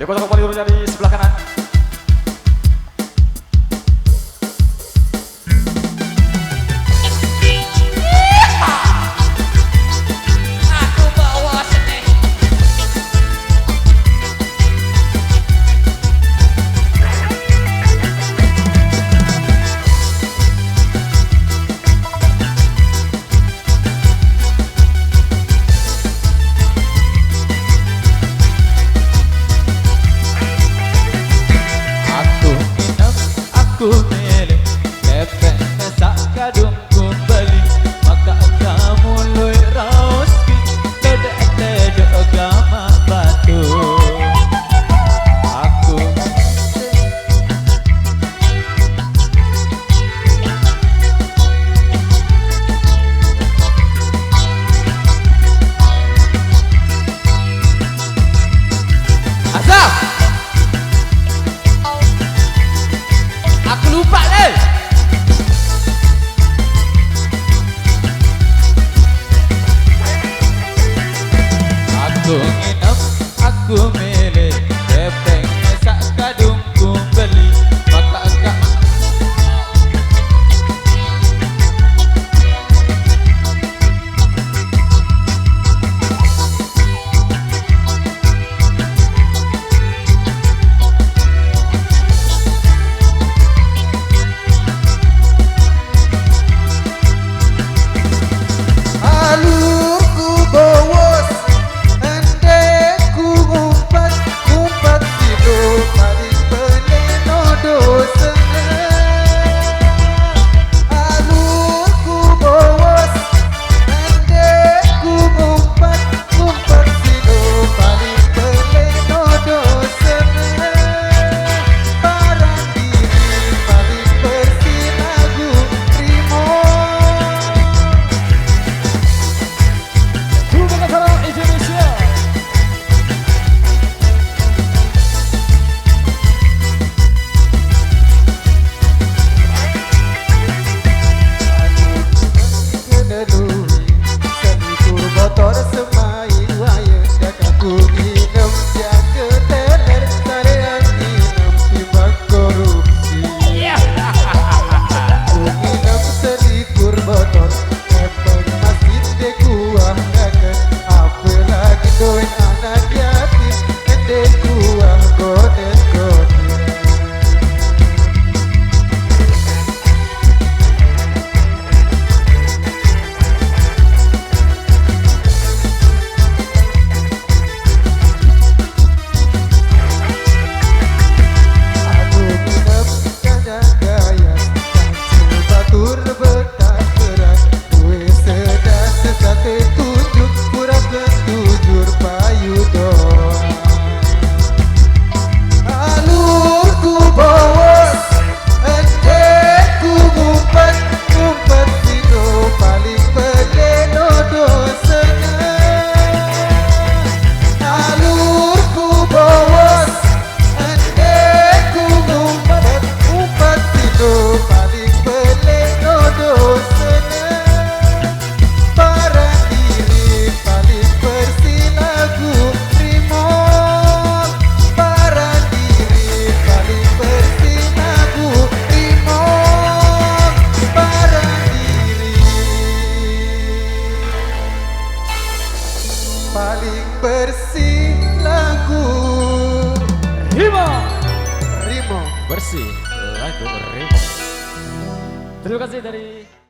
Dia kosong kembali urutnya di sebelah kanan. Aku bawa seni. Aku milih lepek mesak kadung kumbali maka kamu lui raoski ledek-ledek agama batu aku Azab aku lupa deh. Aku nginep, aku milih lepeng mesak kadung kumbali maka enggak Alurku bowos, endeku ngumpat hidup paling peleno dosengan. Alurku bowos, endeku ngumpat hidup paling peleno dosengan. Barang diri paling bersih lagu rimo. Hubungan salam Indonesia. Kenelui selikur motor semai waya kakakku nginem jaga teler tarean nginem timbang korupsi. Ku nginem selikur motor epeng masjid de kuah dagen apalagi doin anak yatim ende kuah goden-goden. Aku nginep kanya gaya kancil batur betah keras kue sedas sesate tunjuk kurang ketujur payu doa. Alurku bowos endeku ngumpat sino paling peleno dosengan. Alurku bowos endeku ngumpat sino paling peleno dosengan. Barang diri paling bersih lagu rimo. Barang diri paling bersih lagu rimo. Barang diri paling bersih lagu Hima rimo. bersih lagu Rimo. Terima kasih dari